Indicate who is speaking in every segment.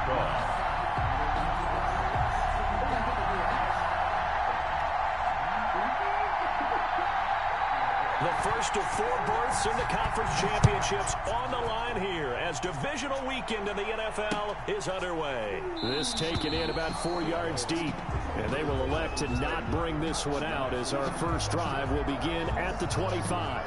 Speaker 1: kickoff. The first of 4 berths in the conference championships on the line here as divisional weekend in the NFL is underway.
Speaker 2: This taken in about 4 yards deep, and they will elect to not bring this one out as our first drive will begin at the 25.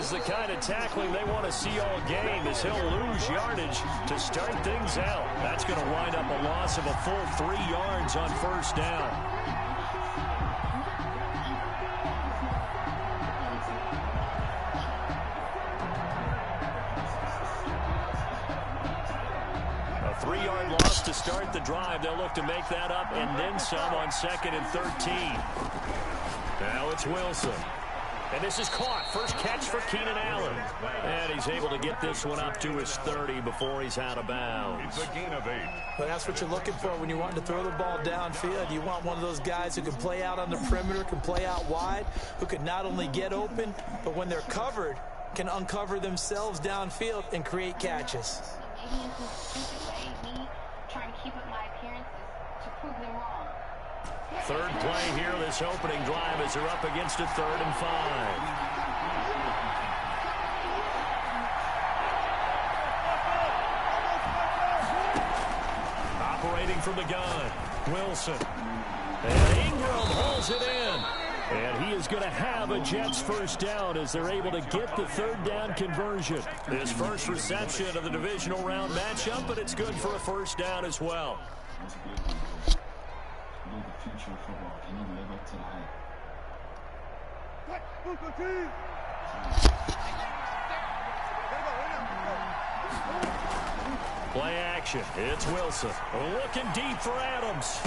Speaker 2: The kind of tackling they want to see all game as he'll lose yardage to start things out. That's going to wind up a loss of a full 3 yards on first down. A 3-yard loss to start the drive. They'll look to make that up and then some on 2nd and 13. Now it's Wilson. And this is caught. First catch for Keenan Allen. And he's able to get this one up to his 30 before he's out of bounds.
Speaker 3: It's a gain of 8.
Speaker 4: But that's what you're looking for when you're wanting to throw the ball downfield. You want one of those guys who can play out on the perimeter, can play out wide, who can not only get open, but when they're covered, can uncover themselves downfield and create catches.
Speaker 5: Maybe in some stupid way, me trying to keep up my appearances to prove them wrong.
Speaker 1: Third play here, this opening drive as they're up against a 3rd and 5. Operating from the gun, Wilson. And Ingram pulls it in. And he is going to have a Jets first down as they're able to get the 3rd down conversion. His first reception of the divisional round matchup, but it's good for a first down as well.
Speaker 6: Future of football. Can you live up to the hype?
Speaker 1: Play action. It's Wilson. Looking deep for Adams.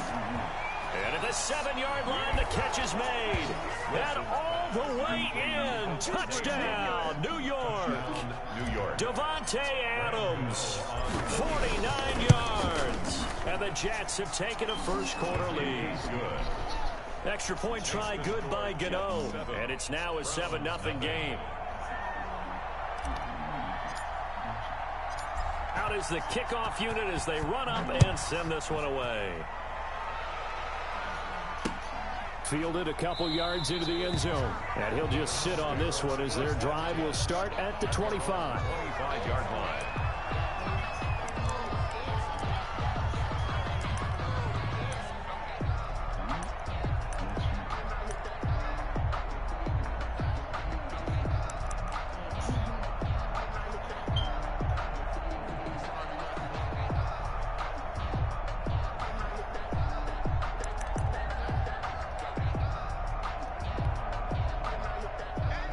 Speaker 1: And at the 7-yard line, the catch is made. And all the way in. Touchdown, New York. Davante Adams. 49 yards. And the Jets have taken a first-quarter lead. Extra point try good by Gano. And it's now a 7-0 game. Out is the kickoff unit as they run up and send this one away.
Speaker 2: Fielded a couple yards into the end zone. And he'll just sit on this one as their drive will start at the 25.
Speaker 3: 25-yard line.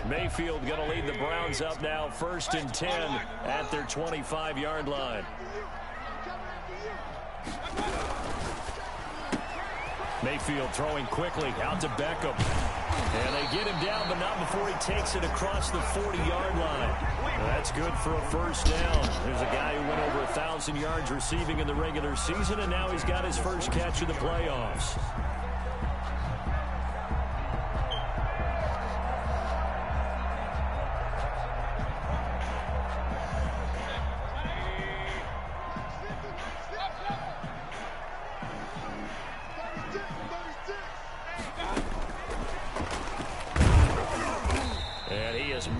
Speaker 1: Mayfield going to lead the Browns up now 1st and 10 at their 25-yard line. Mayfield throwing quickly out to Beckham. And they get him down, but not before he takes it across the 40-yard line. That's good for a first down. There's a guy who went over 1,000 yards receiving in the regular season, and now he's got his first catch of the playoffs.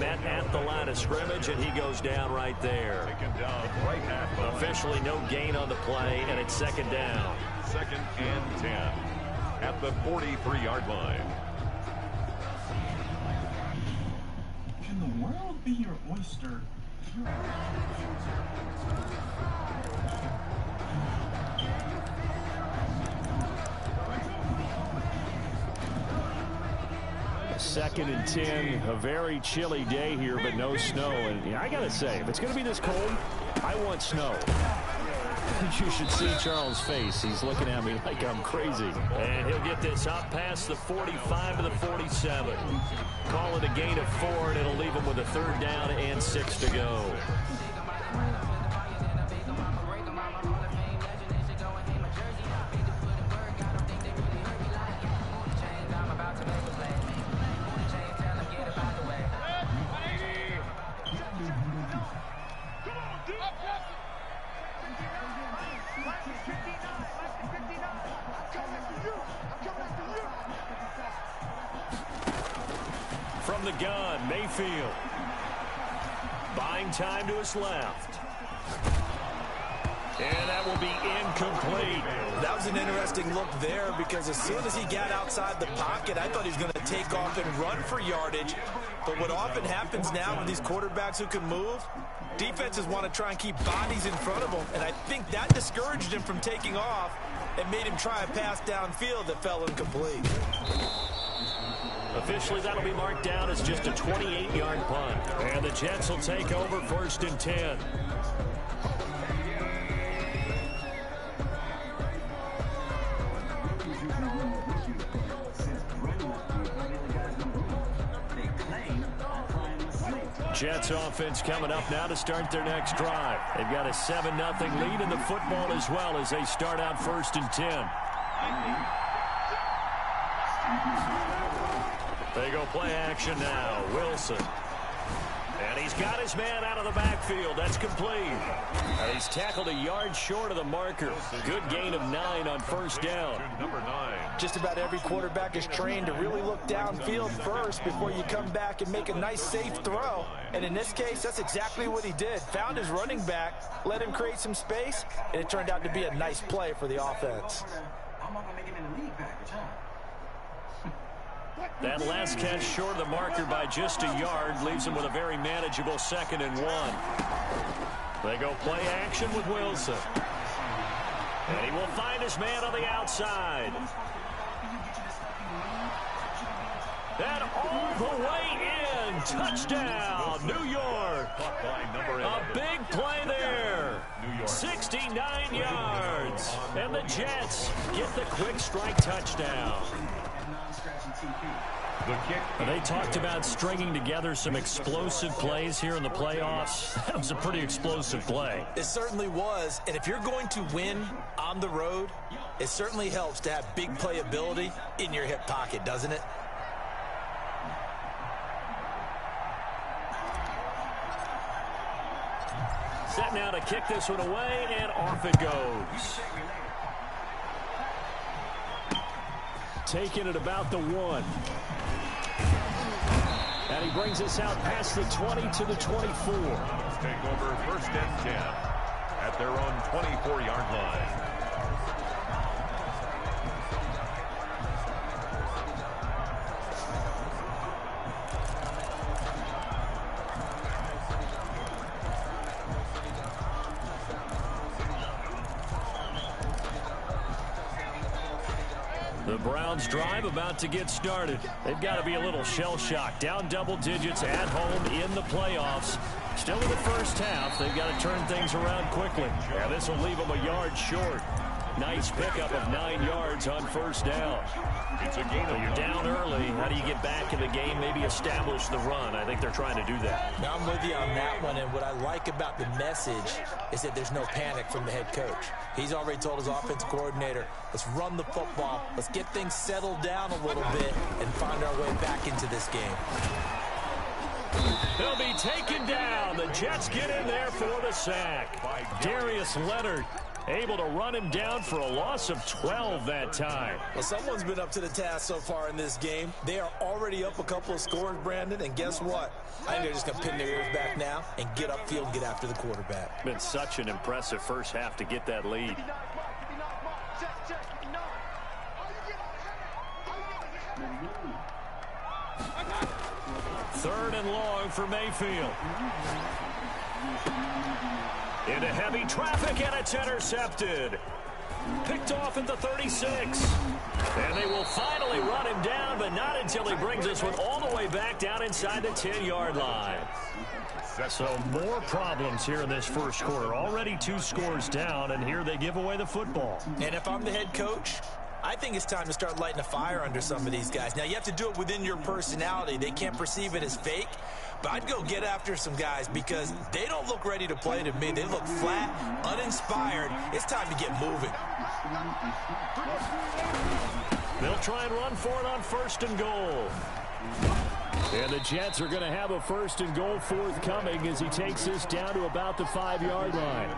Speaker 1: Met at the line of scrimmage, and he goes down right there.
Speaker 3: Taken down right at the
Speaker 1: Officially no gain on the play, and it's 2nd down.
Speaker 3: 2nd and 10 at the 43-yard line.
Speaker 6: What in the world? don't be your oyster.
Speaker 2: Second and 10, a very chilly day here, but no snow. And I got to say, if it's going to be this cold, I want snow. You should see Charles' face. He's looking at me like I'm crazy.
Speaker 1: And he'll get this up past the 45 to the 47. Call it a gain of 4, and it'll leave him with a 3rd down and 6 to go. From the gun, Mayfield. Buying time to his left. And that will be incomplete.
Speaker 4: That was an interesting look there because as soon as he got outside the pocket, I thought he was going to take off and run for yardage. But what often happens now with these quarterbacks who can move, defenses want to try and keep bodies in front of them. And I think that discouraged him from taking off and made him try a pass downfield that fell incomplete.
Speaker 1: Officially, that'll be marked down as just a 28-yard punt. And the Jets will take over 1st and 10. Jets offense coming up now to start their next drive. They've got a 7-0 lead in the football as well as they start out 1st and 10. They go play action now. Wilson. And he's got his man out of the backfield. That's complete. And he's tackled a yard short of the marker. Good gain of 9 on 1st down.
Speaker 3: Number 9.
Speaker 4: Just about every quarterback is trained to really look downfield first before you come back and make a nice, safe throw. And in this case, that's exactly what he did. Found his running back, let him create some space, and it turned out to be a nice play for the offense.
Speaker 6: I'm not going to make it in the league package, huh?
Speaker 1: That last catch short of the marker by just a yard leaves him with a very manageable 2nd and 1. They go play action with Wilson. And he will find his man on the outside. And all the way in. Touchdown, New York. A big play there. 69 yards. And the Jets get the quick strike touchdown. They talked about stringing together some explosive plays here in the playoffs. That was a pretty explosive play.
Speaker 4: It certainly was, and if you're going to win on the road, it certainly helps to have big playability in your hip pocket, doesn't it?
Speaker 1: Set now to kick this one away, and off it goes. Taking it about the 1. And he brings us out past the 20 to the 24.
Speaker 3: Take over 1st and 10 at their own 24-yard line.
Speaker 1: The Browns drive about to get started. They've got to be a little shell-shocked. Down double digits at home in the playoffs. Still in the first half. They've got to turn things around quickly. Yeah, this will leave them a yard short. Nice pickup of 9 yards on 1st down.
Speaker 3: It's a gain.
Speaker 1: So you're down early. How do you get back in the game, maybe establish the run? I think they're trying to do that.
Speaker 4: Now, I'm with you on that one, and what I like about the message is that there's no panic from the head coach. He's already told his offensive coordinator, let's run the football, let's get things settled down a little bit and find our way back into this game.
Speaker 1: They'll be taken down. The Jets get in there for the sack. Darius Leonard able to run him down for a loss of 12 that time.
Speaker 4: Well, someone's been up to the task so far in this game. They are already up a couple of scores, Brandon, and guess what? I think they're just going to pin their ears back now and get upfield and get after the quarterback.
Speaker 1: Been such an impressive first half to get that lead.
Speaker 2: 3rd and long for Mayfield. Into heavy traffic, and it's intercepted. Picked off at the 36. And they will finally run him down, but not until he brings this one all the way back down inside the 10-yard line. So more problems here in this first quarter. Already 2 scores down, and here they give away the football.
Speaker 4: And if I'm the head coach, I think it's time to start lighting a fire under some of these guys. Now, you have to do it within your personality. They can't perceive it as fake. But I'd go get after some guys because they don't look ready to play to me. They look flat, uninspired. It's time to get moving.
Speaker 2: They'll try and run for it on 1st and goal. And the Jets are going to have a 1st and goal forthcoming as he takes this down to about the 5-yard line.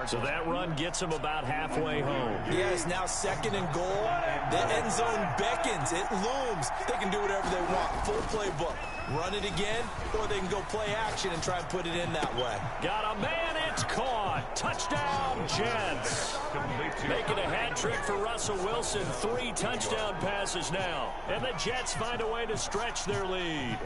Speaker 2: So that run gets him about halfway home.
Speaker 4: Yeah, it's now 2nd and goal. The end zone beckons. It looms. They can do whatever they want. Full playbook. Run it again, or they can go play action and try and put it in that way.
Speaker 2: Got a man, it's caught. Touchdown, Jets. Making a hat trick for Russell Wilson. 3 touchdown passes now. And the Jets find a way to stretch their lead.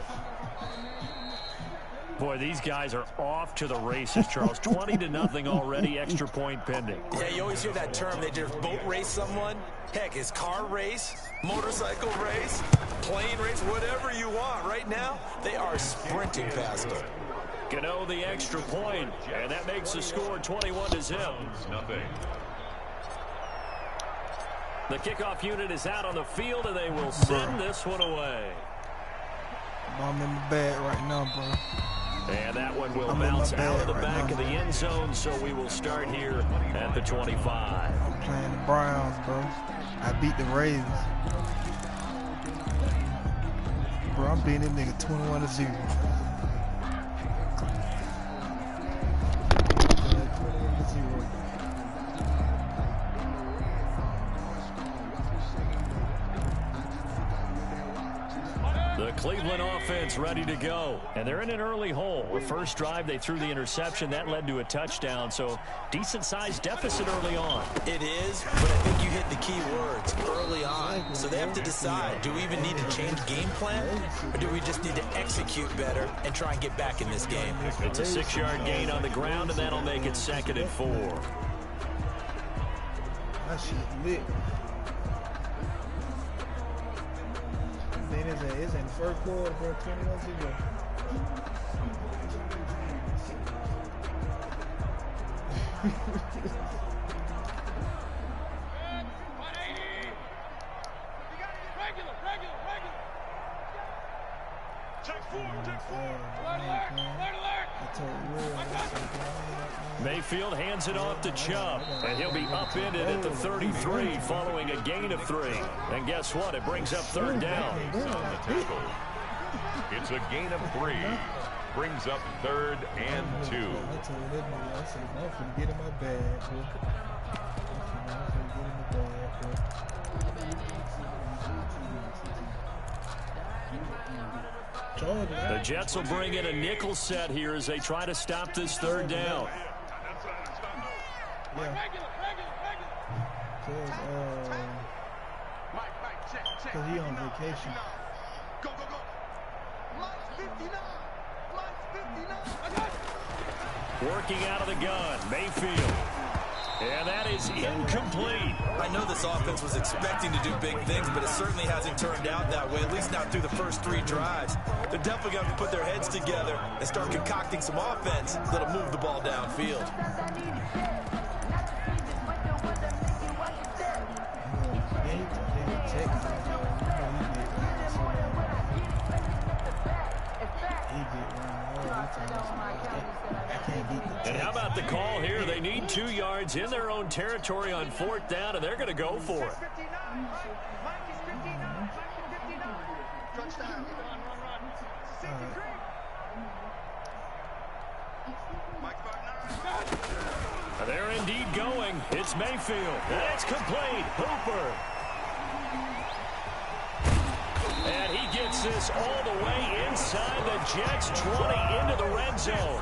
Speaker 2: Boy, these guys are off to the races, Charles. 20-0 already, extra point pending.
Speaker 4: Yeah, you always hear that term. They just boat race someone. Heck, it's car race, motorcycle race, plane race, whatever you want. Right now, they are sprinting past them.
Speaker 2: Gano the extra point, and that makes the score 21-0. The kickoff unit is out on the field, and they will send this one away.
Speaker 7: I'm in the bag right now, bro.
Speaker 2: And that one will bounce out of the back of the end zone, so we will start here at the 25.
Speaker 7: I'm playing the Browns, bro. I beat the Ravens. Bro, I'm beating this nigga 21-0.
Speaker 2: The Cleveland offense ready to go. And they're in an early hole. The first drive, they threw the interception. That led to a touchdown. So decent-sized deficit early on.
Speaker 4: It is, but I think you hit the key words early on. So they have to decide, do we even need to change game plan? Or do we just need to execute better and try and get back in this game?
Speaker 2: It's a 6-yard gain on the ground, and that'll make it 2nd and 4.
Speaker 7: That shit lit. Then it's in the first quarter, bro. 21-0.
Speaker 2: Mayfield hands it off to Chubb, and he'll be upended at the 33 following a gain of 3. And guess what? It brings up 3rd down.
Speaker 3: It's a gain of 3. Brings up 3rd and 2.
Speaker 7: I told that nigga, I said, I'm finna get in my bag, bro. I'm finna get in the bag, bro.
Speaker 2: The Jets will bring in a nickel set here as they try to stop this 3rd down.
Speaker 7: Yeah. Cause he on vacation.
Speaker 2: Working out of the gun, Mayfield. And that is incomplete.
Speaker 4: I know this offense was expecting to do big things, but it certainly hasn't turned out that way, at least not through the first 3 drives. They're definitely going to put their heads together and start concocting some offense that'll move the ball downfield.
Speaker 2: And how about the call here? They need 2 yards in their own territory on 4th down, and they're going to go for it. They're indeed going. It's Mayfield. And it's complete. Hooper. And he gets this all the way inside the Jets' 20 into the red zone.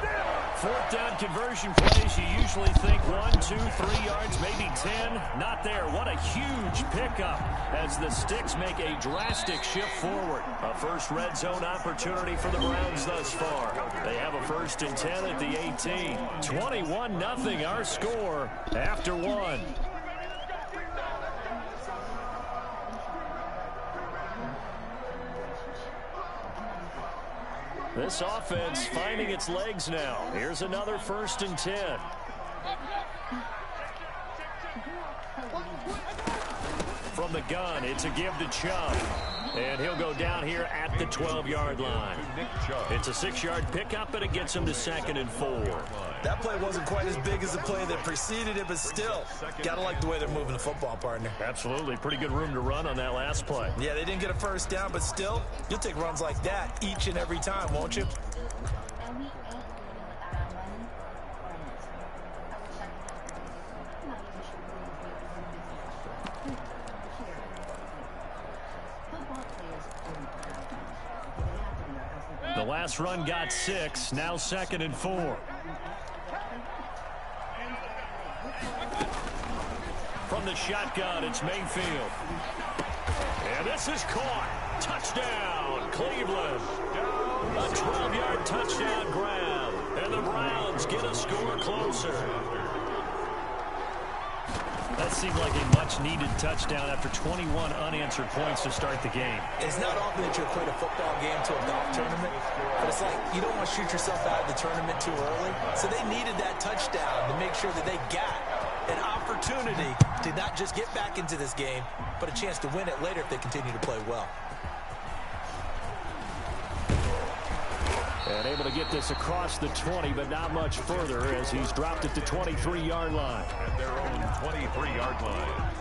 Speaker 2: Fourth down conversion plays, you usually think 1, 2, 3 yards, maybe 10. Not there. What a huge pickup as the Sticks make a drastic shift forward. A first red zone opportunity for the Browns thus far. They have a 1st and 10 at the 18. 21-0 our score after 1. This offense finding its legs now. Here's another 1st and 10. From the gun, it's a give to Chubb. And he'll go down here at the 12-yard line. It's a 6-yard pickup, and it gets him to 2nd and 4.
Speaker 4: That play wasn't quite as big as the play that preceded it, but still, gotta like the way they're moving the football, partner.
Speaker 2: Absolutely. Pretty good room to run on that last play.
Speaker 4: Yeah, they didn't get a 1st down, but still, you'll take runs like that each and every time, won't you?
Speaker 2: The last run got 6, now 2nd and 4. From the shotgun, it's Mayfield. And this is caught. Touchdown, Cleveland. A 12-yard touchdown grab. And the Browns get a score closer. That seemed like a much-needed touchdown after 21 unanswered points to start the game.
Speaker 4: It's not often that you equate a football game to a golf tournament, but it's like you don't want to shoot yourself out of the tournament too early. So they needed that touchdown to make sure that they got an opportunity to not just get back into this game, but a chance to win it later if they continue to play well.
Speaker 2: And able to get this across the 20, but not much further as he's dropped it to 23-yard line.
Speaker 3: At their own 23-yard line.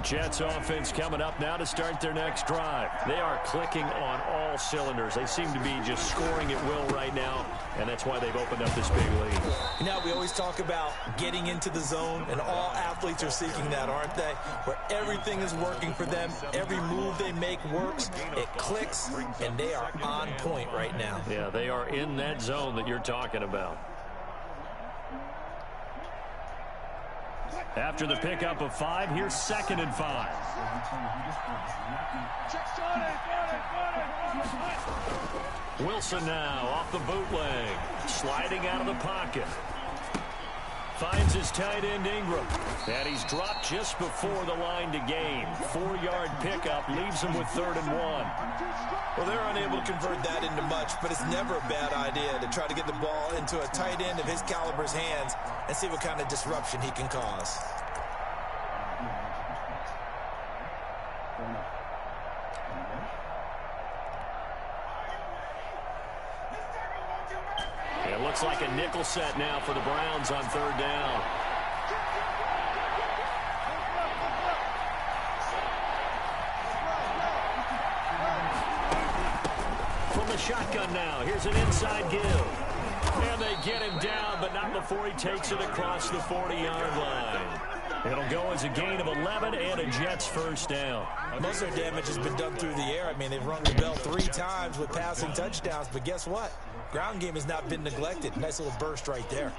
Speaker 2: Jets offense coming up now to start their next drive. They are clicking on all cylinders. They seem to be just scoring at will right now, and that's why they've opened up this big lead.
Speaker 4: You know, we always talk about getting into the zone, and all athletes are seeking that, aren't they? Where everything is working for them. Every move they make works. It clicks, and they are on point right now.
Speaker 2: Yeah, they are in that zone that you're talking about. After the pickup of 5, here's 2nd and 5. Wilson now off the bootleg, sliding out of the pocket. Finds his tight end Ingram, and he's dropped just before the line to gain. 4-yard pickup leaves him with 3rd and 1.
Speaker 4: Well, they're unable to convert that into much, but it's never a bad idea to try to get the ball into a tight end of his caliber's hands and see what kind of disruption he can cause.
Speaker 2: It looks like a nickel set now for the Browns on 3rd down. From the shotgun now, here's an inside give. And they get him down, but not before he takes it across the 40-yard line. It'll go as a gain of 11 and a Jets 1st down.
Speaker 4: Most of their damage has been done through the air. I mean, they've rung the bell 3 times with passing touchdowns, but guess what? Ground game has not been neglected. Nice little burst right there.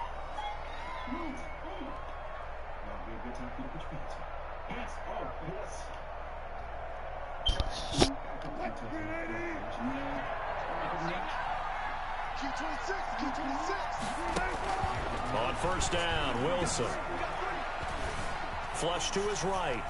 Speaker 2: On 1st down, Wilson. Flush to his right.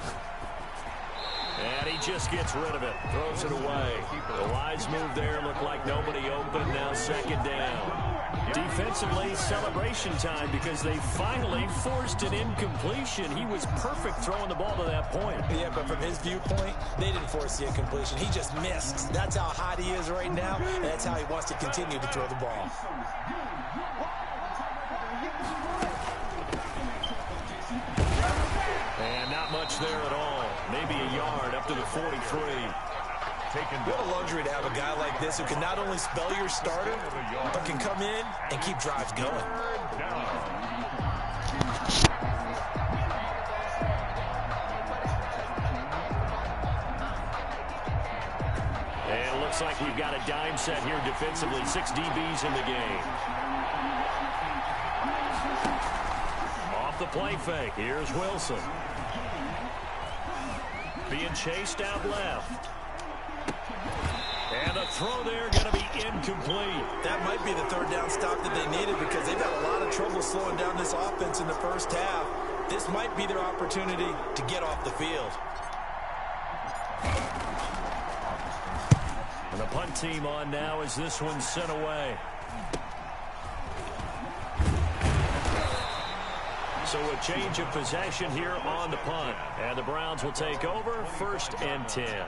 Speaker 2: And he just gets rid of it. Throws it away. The wise move there. Looked like nobody open. Now 2nd down. Defensively, celebration time because they finally forced an incompletion. He was perfect throwing the ball to that point.
Speaker 4: Yeah, but from his viewpoint, they didn't force the incompletion. He just missed. That's how hot he is right now, and that's how he wants to continue to throw the ball.
Speaker 2: And not much there at all. Maybe a yard up to the 43.
Speaker 3: taken
Speaker 4: What a
Speaker 3: down.
Speaker 4: luxury to have a guy like this who can not only spell your starter, but can come in and keep drives going.
Speaker 3: Third down.
Speaker 2: And it looks like we've got a dime set here defensively. 6 DBs in the game. Off the play fake. Here's Wilson. Being chased out left. And the throw there going to be incomplete.
Speaker 4: That might be the third down stop that they needed because they've had a lot of trouble slowing down this offense in the first half. This might be their opportunity to get off the field.
Speaker 2: And the punt team on now as this one's sent away. So a change of possession here on the punt. And the Browns will take over 1st and 10.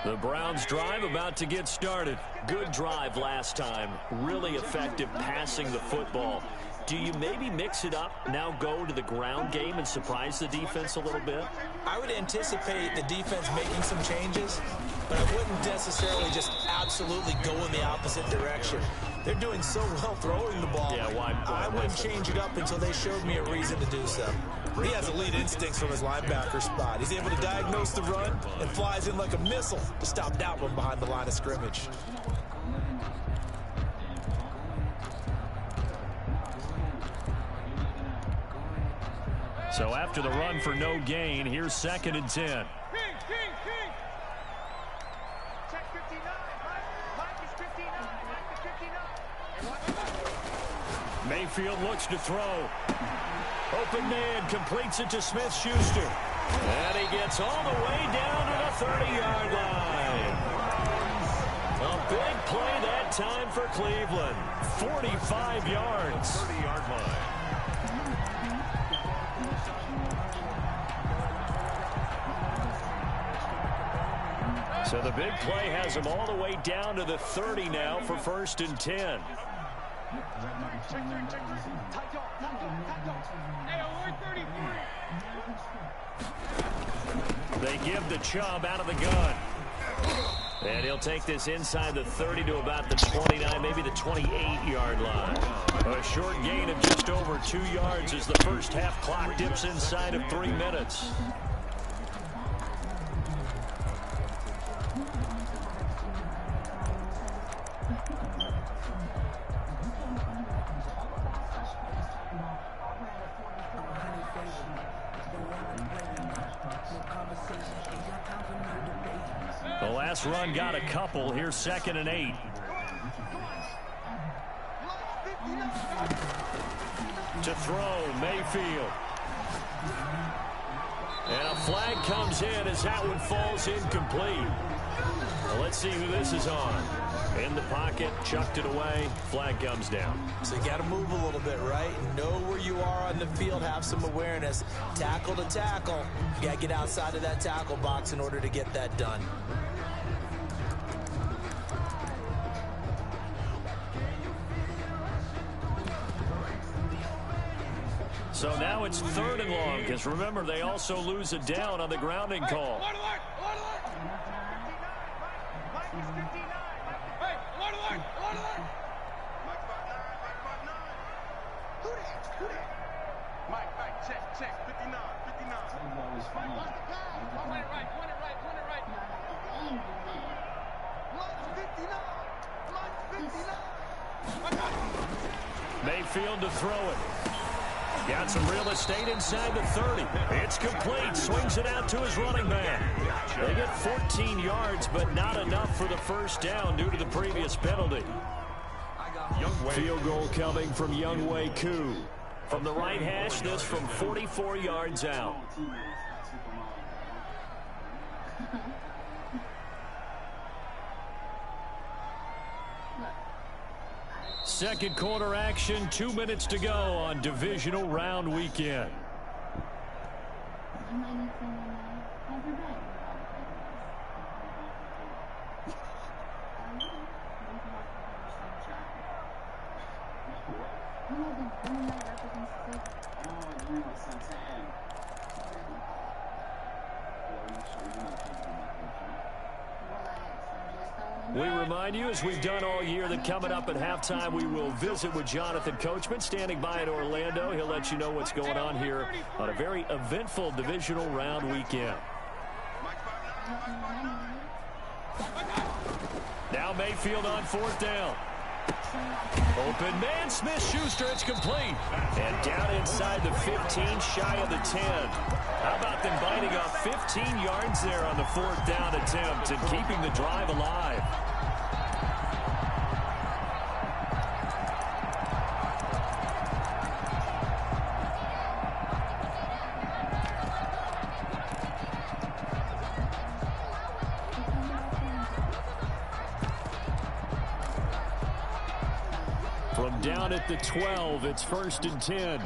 Speaker 2: The Browns drive about to get started. Good drive last time. Really effective passing the football. Do you maybe mix it up, now go to the ground game and surprise the defense a little bit?
Speaker 4: I would anticipate the defense making some changes, but I wouldn't necessarily just absolutely go in the opposite direction. They're doing so well throwing the ball.
Speaker 2: Yeah, why
Speaker 4: I wouldn't change it up until they showed me a reason to do so. He has elite instincts from his linebacker spot. He's able to diagnose the run and flies in like a missile to stop that one behind the line of scrimmage.
Speaker 2: So after the run for no gain, here's 2nd and 10.
Speaker 8: Check 59. Mike is 59. Mike is 59.
Speaker 2: Mayfield looks to throw. Open man completes it to Smith-Schuster. And he gets all the way down to the 30-yard line. A big play that time for Cleveland. 45 yards.
Speaker 3: 30-yard line.
Speaker 2: So the big play has him all the way down to the 30 now for 1st and 10. They give the Chubb out of the gun. And he'll take this inside the 30 to about the 29, maybe the 28-yard line. A short gain of just over 2 yards as the first half clock dips inside of 3 minutes. The last run got a couple. Here's 2nd and 8. To throw, Mayfield. And a flag comes in as that one falls incomplete. Well, let's see who this is on. In the pocket, chucked it away, flag comes down.
Speaker 4: So you got to move a little bit, right? Know where you are on the field, have some awareness. Tackle to tackle. You got to get outside of that tackle box in order to get that done.
Speaker 2: So now it's 3rd and long, because remember, they also lose a down on the grounding call. Mayfield to throw it. Got some real estate inside the 30. It's complete. Swings it out to his running back. They get 14 yards, but not enough for the first down due to the previous penalty. Field goal coming from Younghoe Koo. From the right hash, this from 44 yards out. second quarter action. 2 minutes to go on divisional round weekend. We remind you, as we've done all year, that coming up at halftime, we will visit with Jonathan Coachman, standing by in Orlando. He'll let you know what's going on here on a very eventful divisional round weekend. Now Mayfield on fourth down. Open man, Smith-Schuster, it's complete. And down inside the 15, shy of the 10. How about them biting off 15 yards there on the fourth down attempt and keeping the drive alive? From down at the 12, it's 1st and 10.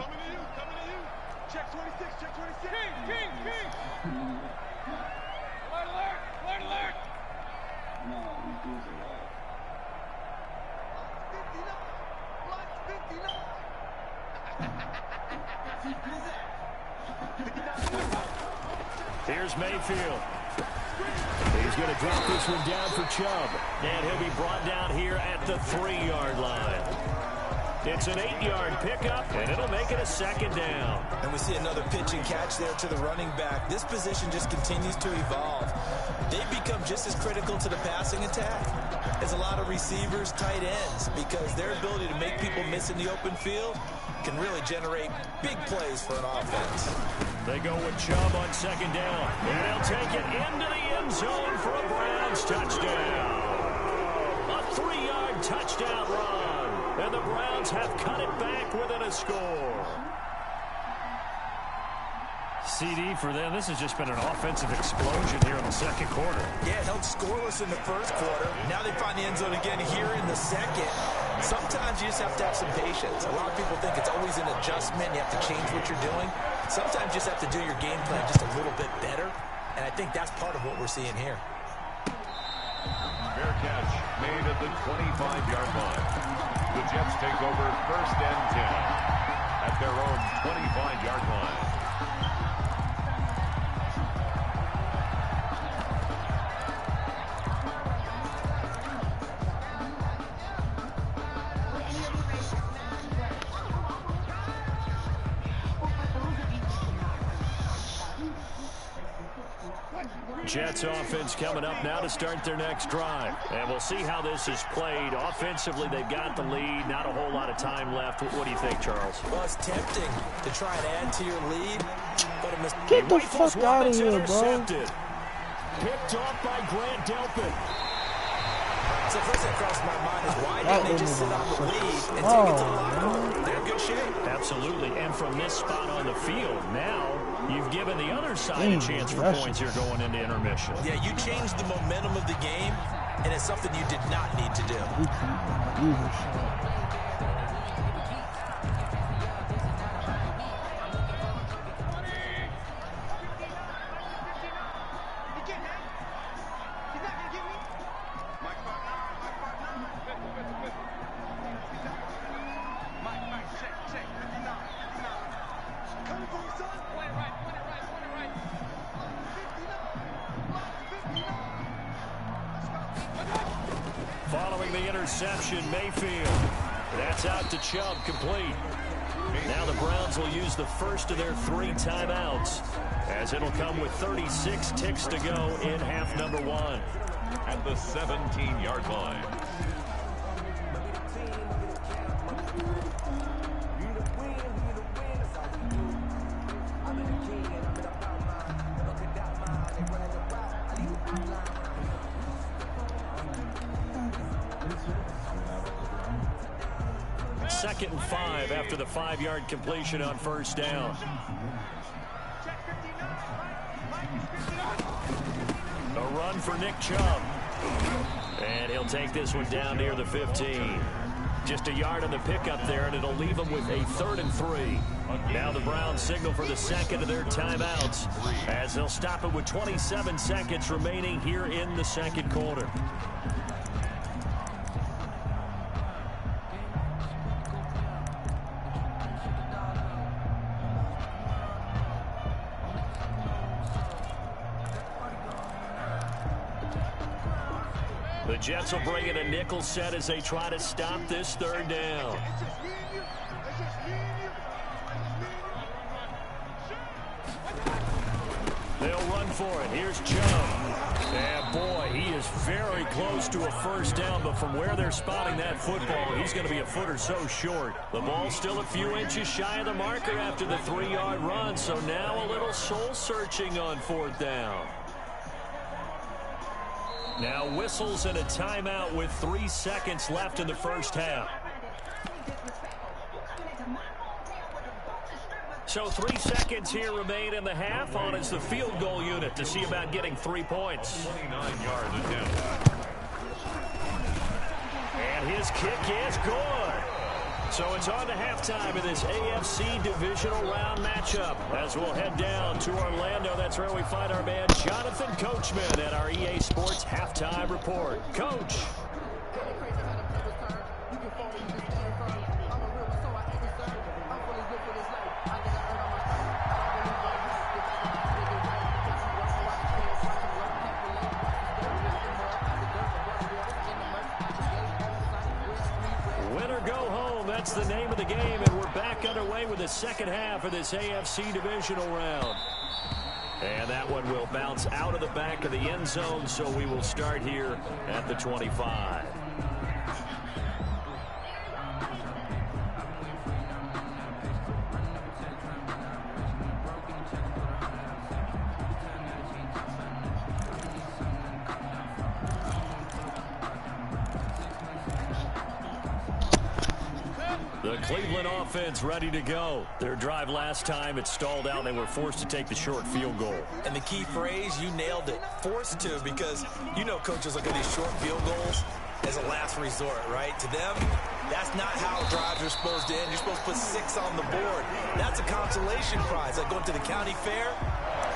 Speaker 8: Check 26, check 26. King. Alert, alert.
Speaker 2: Here's Mayfield. He's going to drop this one down for Chubb. And he'll be brought down here at the 3-yard line. It's an 8-yard pickup, and it'll make it a 2nd down.
Speaker 4: And we see another pitch and catch there to the running back. This position just continues to evolve. They become just as critical to the passing attack as a lot of receivers, tight ends, because their ability to make people miss in the open field can really generate big plays for an offense.
Speaker 2: They go with Chubb on 2nd down. And he'll take it into the end zone for a Browns touchdown. A 3-yard touchdown run. And the Browns have cut it back within a score. CD for them. This has just been an offensive explosion here in the second quarter.
Speaker 4: Yeah, held scoreless in the first quarter. Now they find the end zone again here in the second. Sometimes you just have to have some patience. A lot of people think it's always an adjustment. You have to change what you're doing. Sometimes you just have to do your game plan just a little bit better. And I think that's part of what we're seeing here.
Speaker 3: Fair catch made at the 25-yard line. The Jets take over 1st and 10 at their own 25-yard line.
Speaker 2: Jets offense coming up now to start their next drive. And we'll see how this is played. Offensively, they've got the lead. Not a whole lot of time left. What do you think, Charles?
Speaker 4: Well, it's tempting to try and add to your lead. But it must
Speaker 7: Get the fuck out of here, bro.
Speaker 2: Picked off by Grant Delpit.
Speaker 4: So first thing crossed my mind is why didn't they just sit on the lead and take it to the locker room? They're in good shape.
Speaker 2: Absolutely. And from this spot on the field, now you've given the other side a chance for points here going into intermission.
Speaker 4: Yeah, you changed the momentum of the game, and it's something you did not need to do.
Speaker 2: Following the interception, Mayfield. That's out to Chubb, complete. Now the Browns will use the first of their 3 timeouts, as it'll come with 36 ticks to go in half number 1.
Speaker 3: At the 17-yard line.
Speaker 2: Second and 5 after the 5-yard completion on first down. A run for Nick Chubb. And he'll take this one down near the 15. Just a yard on the pickup there, and it'll leave them with a 3rd and 3. Now the Browns signal for the second of their timeouts as they'll stop it with 27 seconds remaining here in the second quarter. The Jets will bring in a nickel set as they try to stop this 3rd down. They'll run for it. Here's Chubb. And boy, he is very close to a 1st down, but from where they're spotting that football, he's going to be a foot or so short. The ball's still a few inches shy of the marker after the 3-yard run, so now a little soul-searching on 4th down. Now whistles and a timeout with 3 seconds left in the first half. So 3 seconds here remain in the half. On is the field goal unit to see about getting 3 points.
Speaker 3: 29-yard attempt.
Speaker 2: And his kick is good. So it's on to halftime in this AFC divisional round matchup. As we'll head down to Orlando, that's where we find our man Jonathan Coachman at our EA Sports Halftime Report. Coach. That's the name of the game, and we're back underway with the second half of this AFC divisional round. And that one will bounce out of the back of the end zone, so we will start here at the 25. The Cleveland offense ready to go. Their drive last time, it stalled out. They were forced to take the short field goal.
Speaker 4: And the key phrase, you nailed it, forced to, because you know coaches look at these short field goals as a last resort, right? To them, that's not how drives are supposed to end. You're supposed to put 6 on the board. That's a consolation prize. Like going to the county fair,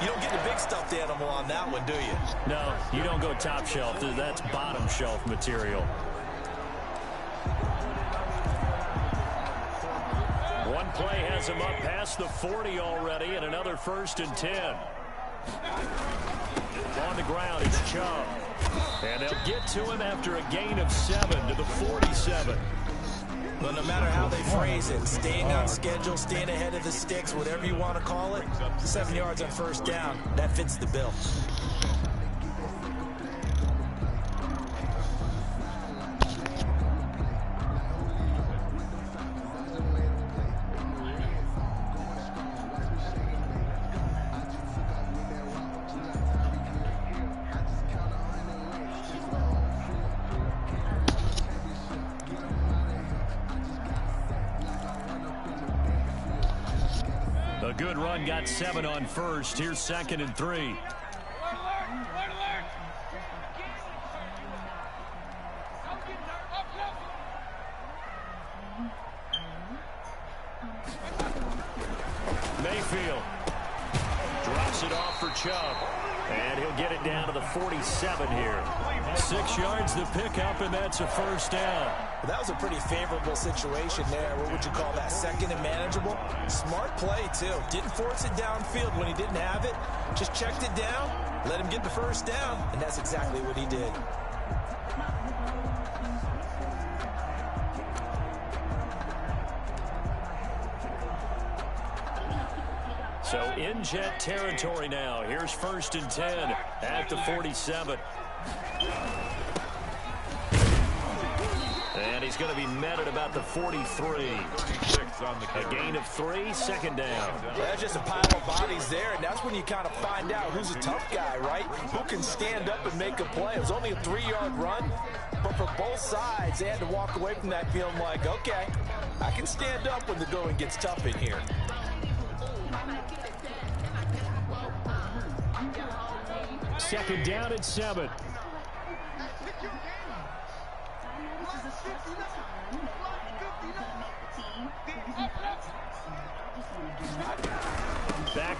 Speaker 4: you don't get the big stuffed animal on that one, do you?
Speaker 2: No, you don't go top shelf. That's bottom shelf material. One play has him up past the 40 already, and another 1st and 10. On the ground, it's Chubb. And they'll get to him after a gain of 7 to the 47.
Speaker 4: Well, no matter how they phrase it, staying on schedule, staying ahead of the sticks, whatever you want to call it, 7 yards on 1st down, that fits the bill.
Speaker 2: A good run, got 7 on 1st. Here's 2nd and 3. Mayfield drops it off for Chubb. And he'll get it down to the 47 here. 6 yards the pickup, and that's a 1st down.
Speaker 4: Well, that was a pretty favorable situation there. What would you call that? 2nd and manageable? Smart play, too. Didn't force it downfield when he didn't have it. Just checked it down, let him get the 1st down, and that's exactly what he did.
Speaker 2: So in Jet territory now. Here's 1st and 10 at the 47. And he's going to be met at about the 43. A gain of 3, 2nd down.
Speaker 4: Well, that's just a pile of bodies there, and that's when you kind of find out who's a tough guy, right? Who can stand up and make a play. It was only a 3-yard run, but for both sides, they had to walk away from that feeling like, okay, I can stand up when the going gets tough in here.
Speaker 2: Second down at 7.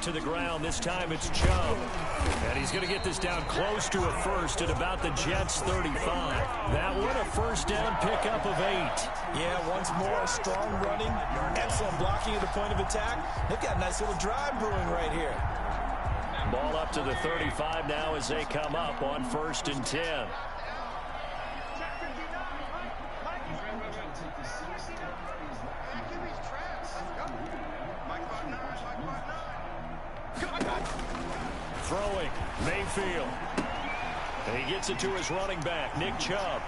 Speaker 2: to the ground. This time it's Chubb. And he's going to get this down close to a first at about the Jets' 35. That one a first down pickup of 8.
Speaker 4: Yeah, once more, strong running, excellent blocking at the point of attack. They've got a nice little drive brewing right here.
Speaker 2: Ball up to the 35 now as they come up on 1st and 10. Throwing, Mayfield. And he gets it to his running back, Nick Chubb.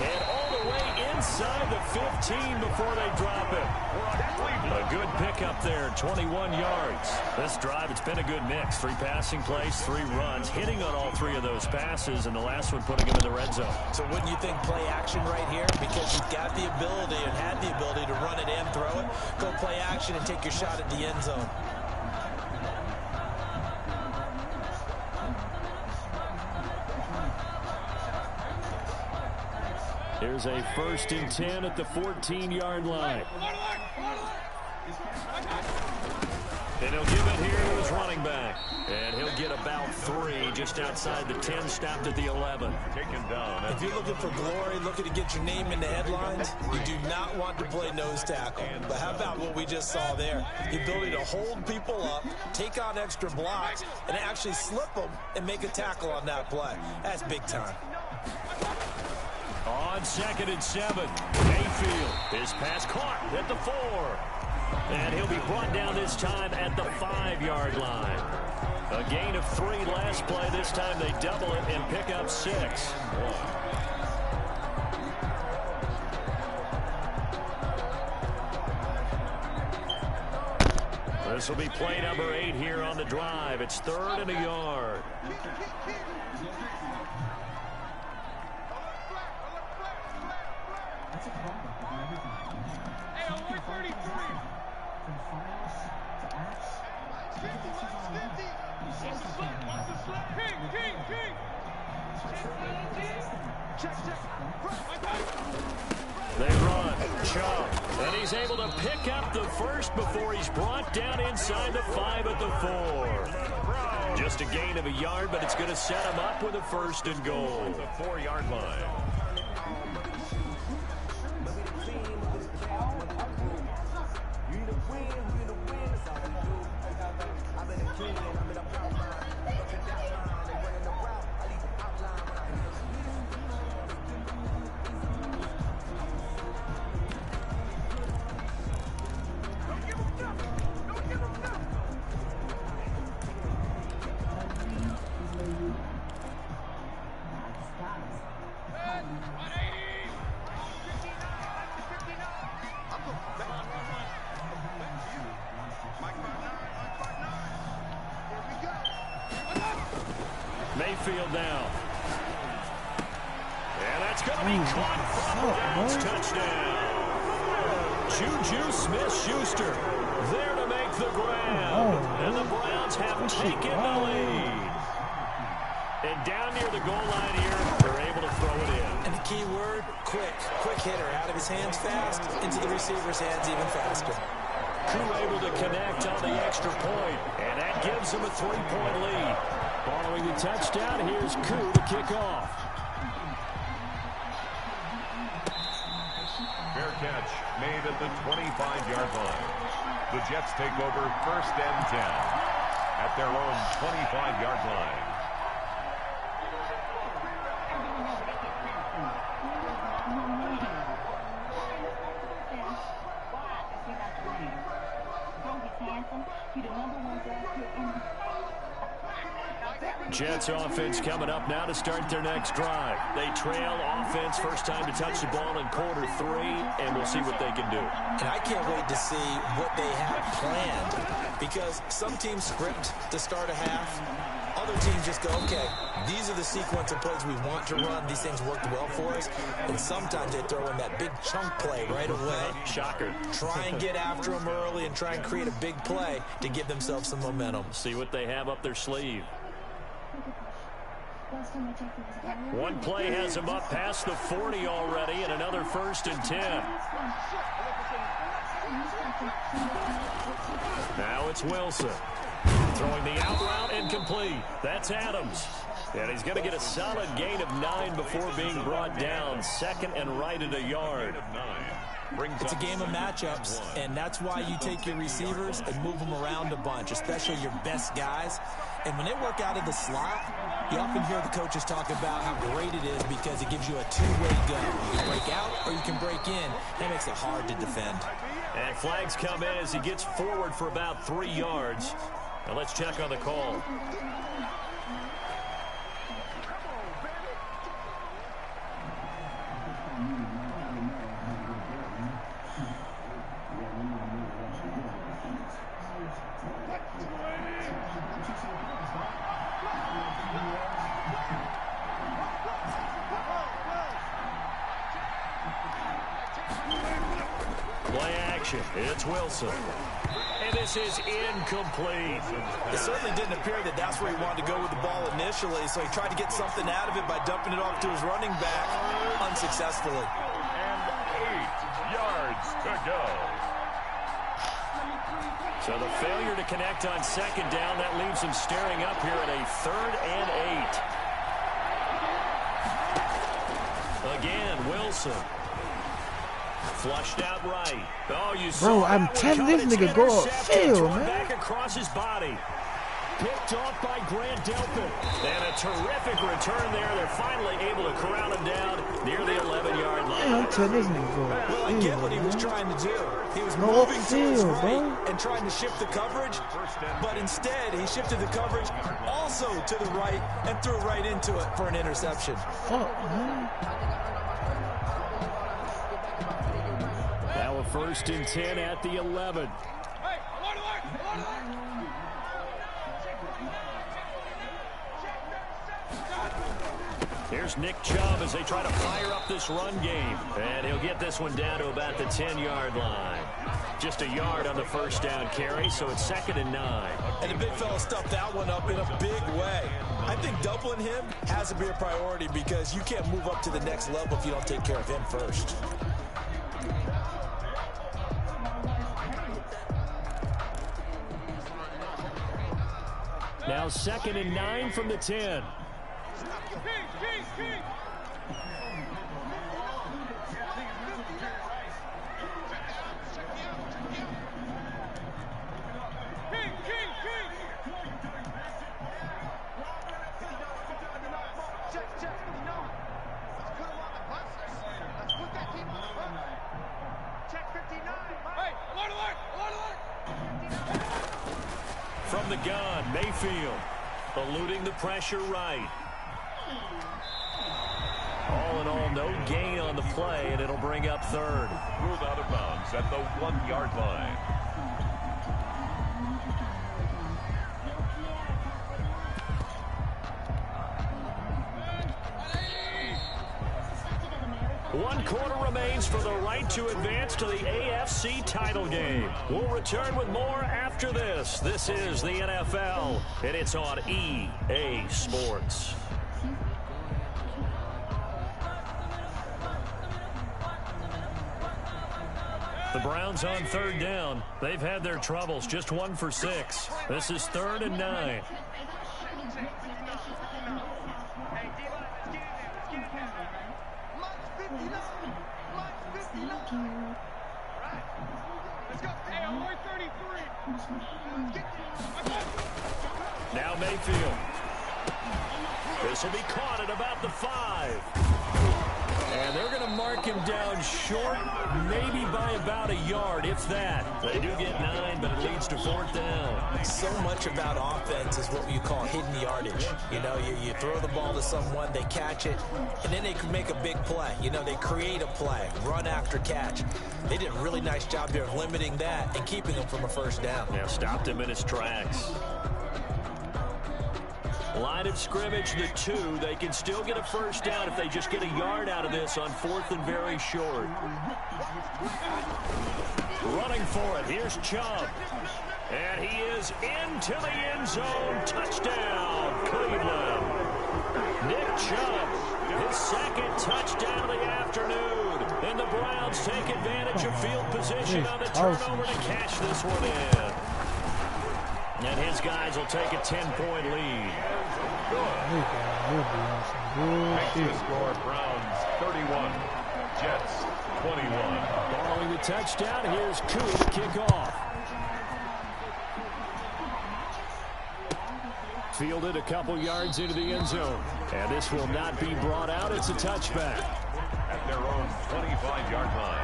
Speaker 2: And all the way inside the 15 before they drop it. A good pickup there, 21 yards. This drive, it's been a good mix. 3 passing plays, 3 runs, hitting on all 3 of those passes, and the last one putting him in the red zone.
Speaker 4: So wouldn't you think play action right here? Because you've got the ability and had the ability to run it and throw it. Go play action and take your shot at the end zone.
Speaker 2: Here's a 1st and 10 at the 14-yard line. And he'll give it here to his running back. And he'll get about 3 just outside the 10, stopped at the 11.
Speaker 3: Taken down.
Speaker 4: If you're looking for glory, looking to get your name in the headlines, you do not want to play nose tackle. But how about what we just saw there? The ability to hold people up, take on extra blocks, and actually slip them and make a tackle on that play. That's big time.
Speaker 2: On 2nd and 7, Mayfield. His pass caught at the 4. And he'll be brought down this time at the 5-yard line. A gain of 3 last play. This time they double it and pick up 6. This will be play number 8 here on the drive. It's 3rd and a yard. They run. Chubb. And he's able to pick up the first before he's brought down inside the 5 at the 4. Just a gain of a yard, but it's going to set him up with a 1st and goal.
Speaker 3: The 4-yard line.
Speaker 2: Mayfield now. And that's going to be caught from bounds. Touchdown. Juju Smith-Schuster there to make the grab. And the Browns have taken the lead. And down near the goal line here, they're able to throw it in.
Speaker 4: And the key word, quick. Quick hitter. Out of his hands fast, into the receiver's hands even faster.
Speaker 2: Koo able to connect on the extra point. And that gives them a 3-point lead. Following the touchdown, here's Koo to kick off.
Speaker 3: Fair catch made at the 25-yard line. The Jets take over 1st and 10 at their own 25-yard line.
Speaker 2: Jets offense coming up now to start their next drive. They trail offense, first time to touch the ball in quarter 3, and we'll see what they can do.
Speaker 4: And I can't wait to see what they have planned, because some teams script to start a half. Other teams just go, okay, these are the sequence of plays we want to run. These things worked well for us. And sometimes they throw in that big chunk play right away.
Speaker 2: Shocker.
Speaker 4: Try and get after them early and try and create a big play to give themselves some momentum.
Speaker 2: See what they have up their sleeve. One play has him up past the 40 already, and another 1st and 10. Now it's Wilson. Throwing the out route incomplete. That's Adams. And he's going to get a solid gain of 9 before being brought down. Second and right at a yard.
Speaker 4: It's a game of matchups, and that's why you take your receivers and move them around a bunch, especially your best guys. And when they work out of the slot, you often hear the coaches talk about how great it is because it gives you a two-way go. You can break out or you can break in. That makes it hard to defend.
Speaker 2: And flags come in as he gets forward for about 3 yards. Now let's check on the call. Play action. It's Wilson. And this is incomplete.
Speaker 4: It certainly didn't appear that that's where he wanted to go with the ball initially, so he tried to get something out of it by dumping it off to his running back unsuccessfully.
Speaker 3: And 8 yards to go.
Speaker 2: So the failure to connect on second down, that leaves him staring up here at a 3rd and 8. Again, Wilson. Flushed out right. Oh, you
Speaker 7: Bro, I'm telling this nigga go upfield, man.
Speaker 2: Back across his body. Picked off by Grant Delpit. And a terrific return there. They're finally able to corral him down near the 11-yard line.
Speaker 7: I'm telling this nigga go upfield.
Speaker 4: Well, I get what he was trying to do. He was
Speaker 7: Go
Speaker 4: moving to his
Speaker 7: upfield,
Speaker 4: right
Speaker 7: bro.
Speaker 4: and trying to shift the coverage, but instead he shifted the coverage also to the right and threw right into it for an interception.
Speaker 7: Fuck, man.
Speaker 2: Now a 1st and 10 at the 11.
Speaker 8: Hey, alert, alert, alert,
Speaker 2: Here's Nick Chubb as they try to fire up this run game. And he'll get this one down to about the 10-yard line. Just a yard on the 1st down carry, so it's 2nd and 9.
Speaker 4: And the big fella stuffed that one up in a big way. I think doubling him has to be a priority because you can't move up to the next level if you don't take care of him first.
Speaker 2: Now 2nd and 9 from the 10. From the gun, Mayfield eluding the pressure right. All in all, no gain on the play, and it'll bring up 3rd.
Speaker 3: Ruled out of bounds at the 1-yard line.
Speaker 2: One quarter remains for the right to advance to the AFC title game. We'll return with more after this. This is the NFL, and it's on EA Sports. The Browns on 3rd down. They've had their troubles, just 1 for 6. This is 3rd and 9. Now Mayfield. This will be caught at about the 5. And they're going to mark him down short, maybe by about a yard, if that. They do get 9, but it leads to 4th down.
Speaker 4: So much about offense is what you call hidden yardage. You know, you throw the ball to someone, they catch it, and then they can make a big play. You know, they create a play, run after catch. They did a really nice job there of limiting that and keeping him from a 1st down.
Speaker 2: Yeah, stopped him in his tracks. Line of scrimmage, the 2. They can still get a 1st down if they just get a yard out of this on 4th and very short. Running for it. Here's Chubb. And he is into the end zone. Touchdown, Cleveland. Nick Chubb, his 2nd touchdown of the afternoon. And the Browns take advantage of field position on the turf
Speaker 1: turnover to cash this one in. And his guys will take a 10-point lead.
Speaker 3: Makes the score Browns 31, Jets 21.
Speaker 2: Following the touchdown, here's Koo to kick off. Fielded a couple yards into the end zone. And this will not be brought out. It's a touchback.
Speaker 3: At their own 25-yard line.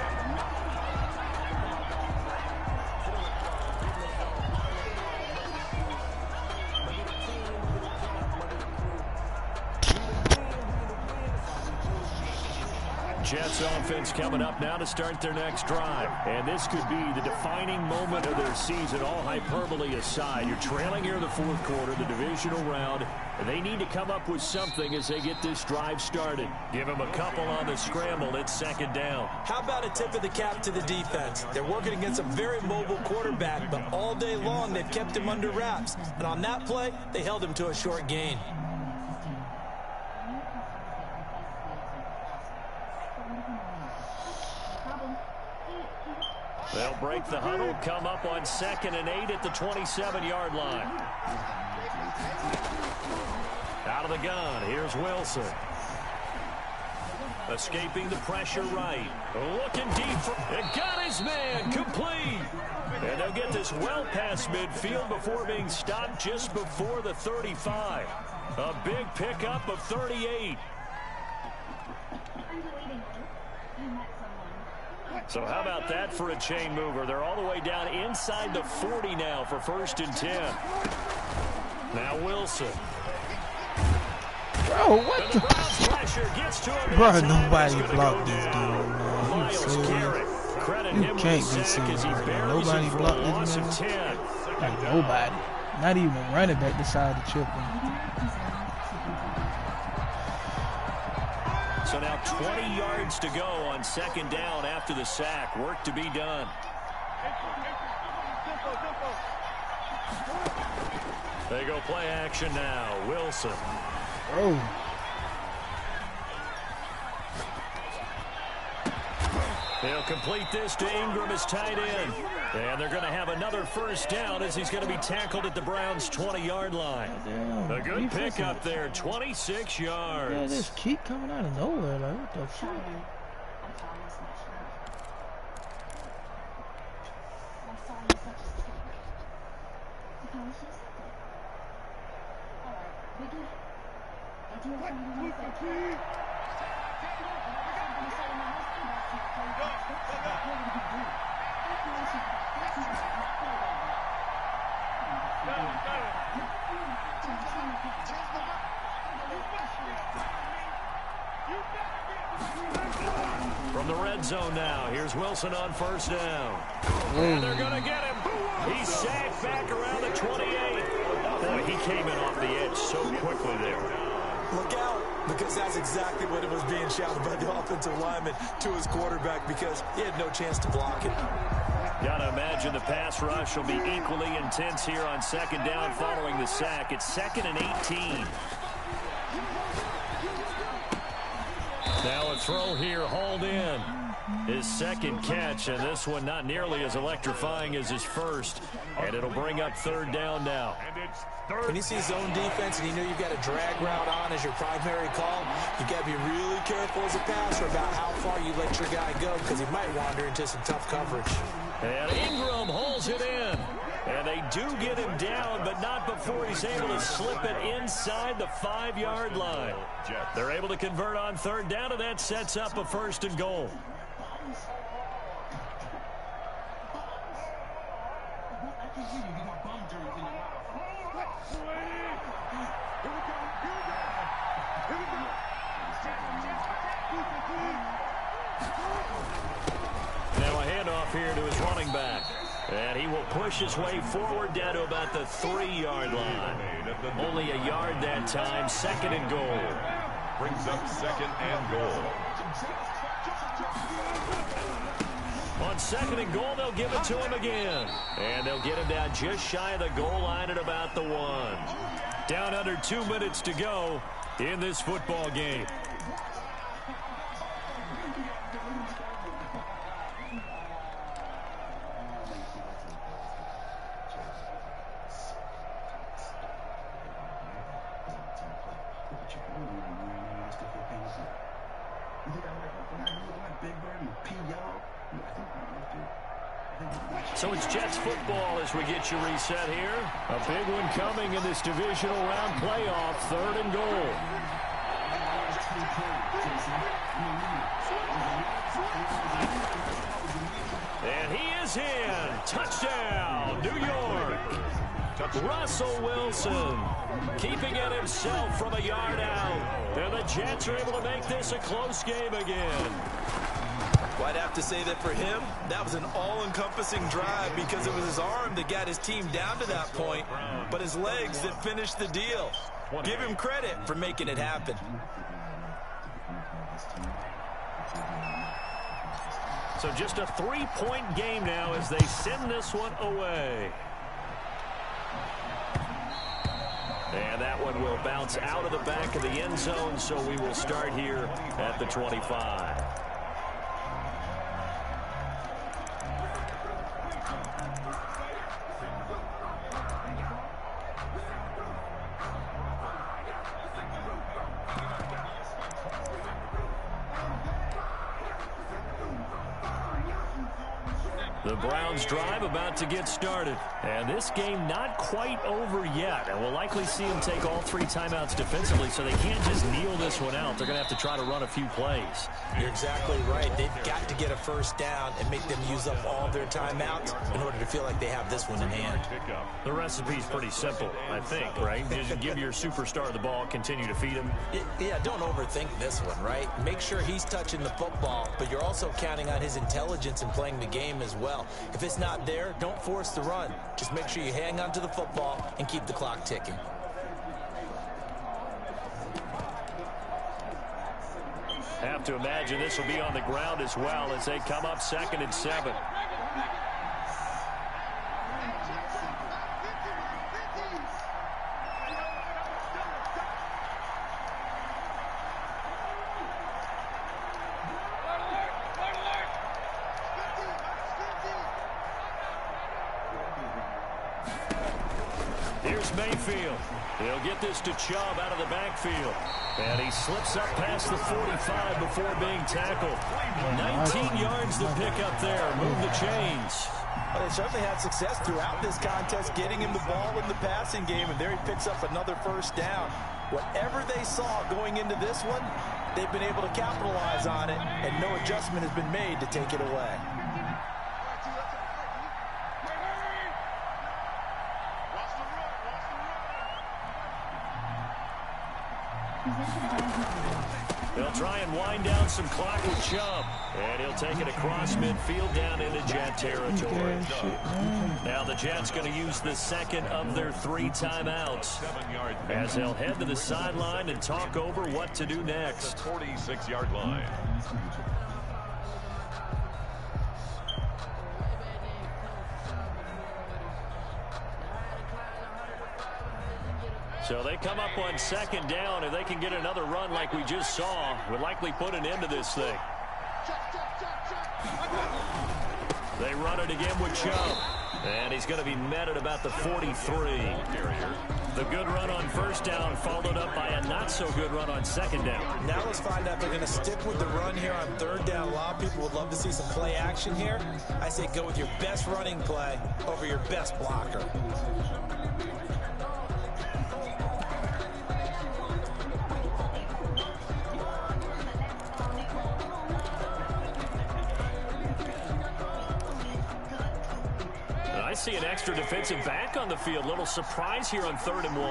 Speaker 2: Jets offense coming up now to start their next drive. And this could be the defining moment of their season, all hyperbole aside. You're trailing here in the fourth quarter, the divisional round, and they need to come up with something as they get this drive started. Give them a couple on the scramble. It's second down.
Speaker 4: How about a tip of the cap to the defense? They're working against a very mobile quarterback, but all day long they've kept him under wraps. And on that play, they held him to a short gain.
Speaker 2: They'll break the huddle, come up on 2nd and 8 at the 27-yard line. Out of the gun, here's Wilson. Escaping the pressure right. Looking deep. It got his man complete. And they'll get this well past midfield before being stopped just before the 35. A big pickup of 38. So how about that for a chain mover? They're all the way down inside the 40 now for 1st and 10. Now Wilson.
Speaker 7: Bro, what the? Bro, nobody blocked this dude, man. You can't be serious, man. Nobody blocked this man. Like, nobody. Not even a running back decided to chip him.
Speaker 2: So now 20 yards to go on 2nd down after the sack. Work to be done. They go play action now. Wilson.
Speaker 7: Oh.
Speaker 2: They'll complete this to Ingram as tight end. And they're going to have another 1st down as he's going to be tackled at the Browns' 20-yard line.
Speaker 7: Damn,
Speaker 2: a good pickup there, 26 yards.
Speaker 7: Yeah, this keep coming out of nowhere. Like, what the fuck?
Speaker 2: From the red zone now, here's Wilson on 1st down. And they're going to get him. He's sacked back around the 28. Boy, he came in off the edge so quickly there.
Speaker 4: Look out, because that's exactly what it was being shouted by the offensive lineman to his quarterback, because he had no chance to block it.
Speaker 2: Gotta imagine the pass rush will be equally intense here on 2nd down following the sack. It's 2nd and 18. Now a throw here hauled in. His 2nd catch, and this one not nearly as electrifying as his 1st. And it'll bring up 3rd down now.
Speaker 4: When you see zone defense and you know you've got a drag route on as your primary call, you've got to be really careful as a passer about how far you let your guy go, because he might wander into some tough coverage.
Speaker 2: And Ingram holds it in. And they do get him down, but not before he's able to slip it inside the 5-yard line. They're able to convert on 3rd down, and that sets up a 1st and goal. Now a handoff here to his running back. And he will push his way forward down to about the 3-yard line. Only a yard that time. 2nd and goal.
Speaker 3: Brings up 2nd and goal.
Speaker 2: On 2nd and goal, they'll give it to him again. And they'll get him down just shy of the goal line at about the 1. Down under 2 minutes to go in this football game. So it's Jets football as we get you reset here.
Speaker 1: A big one coming in this divisional round playoff, 3rd and goal. And he is in. Touchdown, New York. Russell Wilson keeping it himself from a yard out. And the Jets are able to make this a close game again.
Speaker 4: Well, I'd have to say that for him, that was an all-encompassing drive because it was his arm that got his team down to that point, but his legs that finished the deal. Give him credit for making it happen.
Speaker 1: So just a 3-point game now as they send this one away. And that one will bounce out of the back of the end zone, so we will start here at the 25. The Browns drive about to get started. And this game not quite over yet. And we'll likely see them take all 3 timeouts defensively, so they can't just kneel this one out. They're going to have to try to run a few plays.
Speaker 4: You're exactly right. They've got to get a first down and make them use up all their timeouts in order to feel like they have this one in hand.
Speaker 1: The recipe's pretty simple, I think, right? Just give your superstar the ball, continue to feed him.
Speaker 4: Yeah, don't overthink this one, right? Make sure he's touching the football, but you're also counting on his intelligence in playing the game as well. If it's not there, don't force the run. Just make sure you hang on to the football and keep the clock ticking.
Speaker 1: Have to imagine this will be on the ground as well as they come up 2nd and 7. Here's Mayfield. He'll get this to Chubb out of the backfield. And he slips up past the 45 before being tackled. 19 yards to pick up there. Move the chains.
Speaker 4: Well, they certainly had success throughout this contest getting him the ball in the passing game, and there he picks up another first down. Whatever they saw going into this one, they've been able to capitalize on it, and no adjustment has been made to take it away.
Speaker 1: They'll try and wind down some clock with Chubb. And he'll take it across midfield down into Jet territory. Now the Jets going to use the second of their 3 timeouts as they'll head to the sideline and talk over what to do next.
Speaker 3: 46-yard line.
Speaker 1: So they come up on 2nd down, and they can get another run like we just saw. Would likely put an end to this thing. They run it again with Chubb. And he's going to be met at about the 43. The good run on 1st down followed up by a not-so-good run on 2nd down.
Speaker 4: Now let's find out if they're going to stick with the run here on 3rd down. A lot of people would love to see some play action here. I say go with your best running play over your best blocker.
Speaker 1: I see an extra defensive back on the field. Little surprise here on 3rd and 1.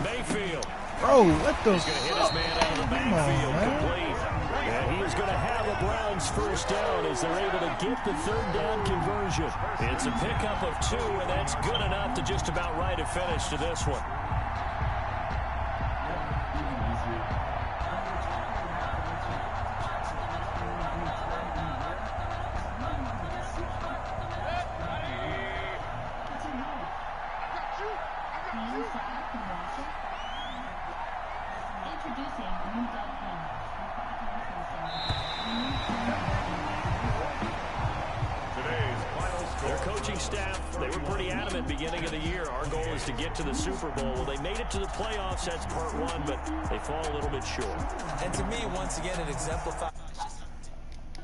Speaker 1: Mayfield.
Speaker 7: Bro, what the
Speaker 1: He's going to hit his man out of the backfield complete. And he is going to have a Browns first down as they're able to get the 3rd down conversion. It's a pickup of 2, and that's good enough to just about write a finish to this one.
Speaker 2: Their coaching staff, they were pretty adamant beginning of the year. Our goal is to get to the Super Bowl. Well, they made it to the playoffs. That's part one, but they fall a little bit short.
Speaker 4: And to me, once again, it exemplifies